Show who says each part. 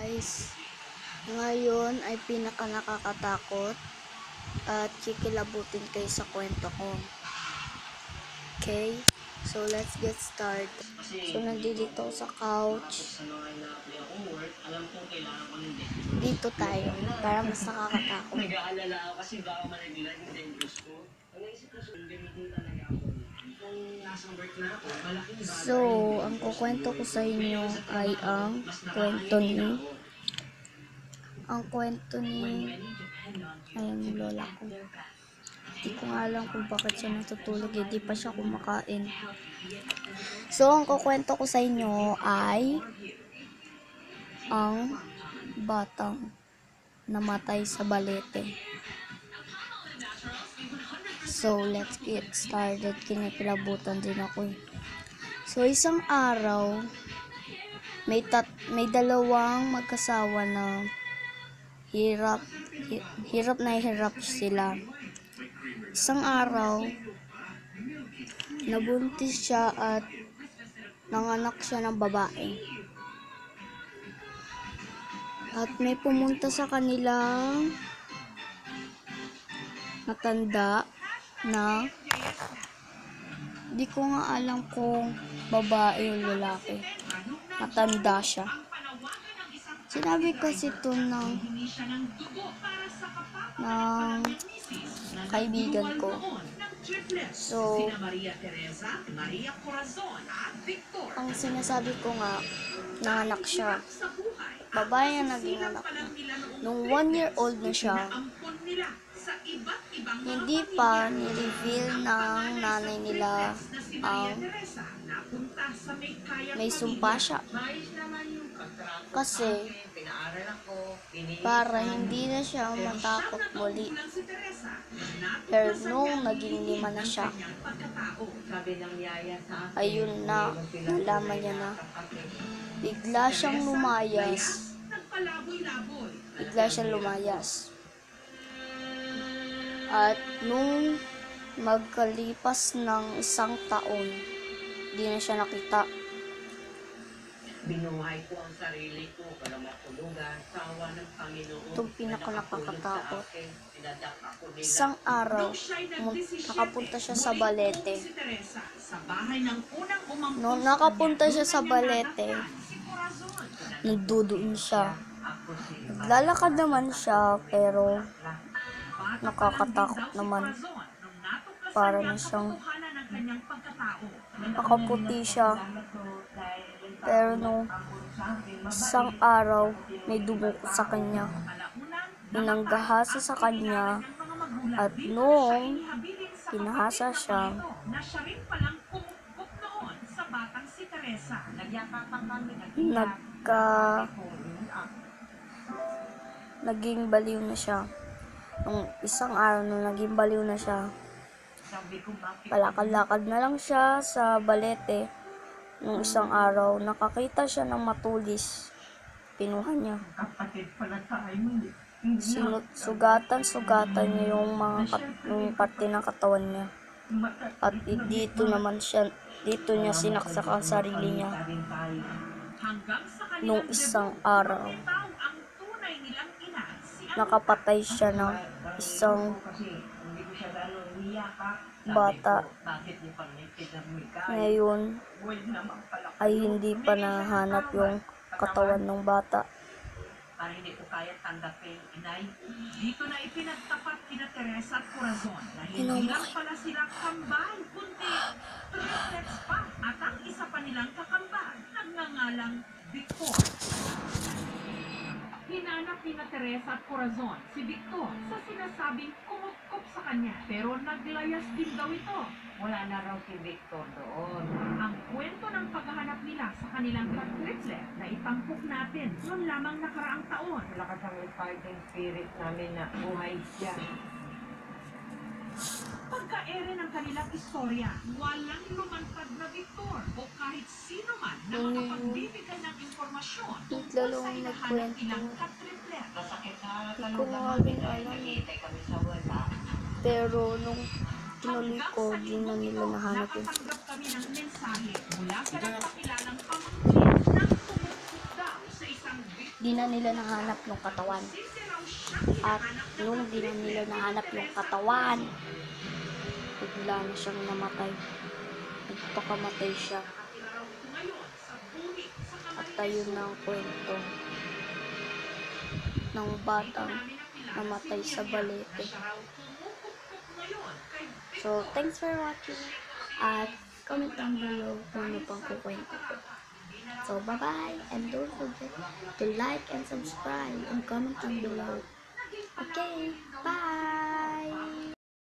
Speaker 1: guys. Ngayon ay pinaka nakakatakot at kikilabutin kayo sa kwento ko. Okay? So let's get started. So nandito ako sa couch. Dito tayo para mas nakakatakot.
Speaker 2: Nag-aalala ako kasi baka malaglag yung dentist ko. Naisip ko gamitin talaga ako. Kung nasa work na ako, malaking bagay.
Speaker 1: So, ang kukwento ko sa inyo ay ang kwento ni ayun yung lola ko. Hindi ko nga alam kung bakit siya natutulog, hindi pa siya kumakain. So, ang kukwento ko sa inyo ay ang batang namatay sa balete. So, let's get started. Kinikilabutan din ako eh. So, isang araw, may dalawang magkasawa na hirap sila. Isang araw, nabuntis siya at nanganak siya ng babae. At may pumunta sa kanilang matanda na di ko nga alam kung babae o lalaki. Matanda siya. Sinabi kasi ito ng kaibigan ko. So, ang sinasabi ko nga, nanganak siya. Babae ang naging anak niya. Nung 1 year old na siya, hindi pa ni-reveal ng nanay nila ang may sumpa siya. Kasi, para hindi na siya matakot muli. Pero nung naging 5 na siya, ayun na, nalaman niya na bigla siyang lumayas. At nung magkalipas ng 1 taon, di na siya nakita.
Speaker 2: Binuhay ko ang sarili ko para matulugan sa awa ng Panginoon.
Speaker 1: Itong pinaka-nakakatakot. Isang araw, nakapunta siya sa balete. Nung nakapunta siya sa balete, nagduduin siya. Naglalakad naman siya, pero nakakatakot naman. Para na siyang nakaputi siya. Pero nung isang araw, may dumuko sa kanya. Nanggahasa sa kanya. At nung pinahasa siya, naging baliw na siya. Nung isang araw, nung naging baliw na siya, palakad-lakad na lang siya sa balete. Nung isang araw, nakakita siya ng matulis. Pinuha niya. Sugatan niya yung parte ng katawan niya. At dito niya sinaksak ang sarili niya. Nung isang araw, nakapatay siya ng isang bata. Ngayon ay hindi pa nahanap yung katawan ng bata.
Speaker 2: Para hindi ko kaya tanggapin, inay, dito na ipinagtapat kina Teresa at Corazon na hindi lang pala sila kambal, kundi triplets pa. At ang isa pa nilang kakambal, nagngangalang Victor. Hinanap ni Teresa at Corazon si Victor sa sinasabing kumupkop sa kanya, pero naglayas din daw ito. Wala na raw si Victor doon. Ang kwento ng paghahanap nila sa kanilang triplet na itampok natin noon lamang nakaraang taon. Lakas ang fighting spirit namin na buhay siya. Pagka-ere ng kanilang istorya, walang lumantad na Victor o kahit sino man na makapagbibigay ng informasyon tungkol sa hinahanap ilang katriplet.
Speaker 1: Hindi ko nga rin alam. Pero nung tinuloy ko, di na nila nahanap yun.
Speaker 2: Nakatanggap kami ng mensahe mula sa nagpakilalang pamangkin ng tumuktok daw sa isang
Speaker 1: di na nila nahanap yung katawan. At nung di na nila nahanap yung katawan, bigla na siyang namatay. Nagpakamatay siya. At ayun na ang kwento ng batang namatay sa balete. So, thanks for watching. At comment down below kung ano pang kukwento ko. So, bye-bye. And don't forget to like and subscribe and comment down below. Okay, bye!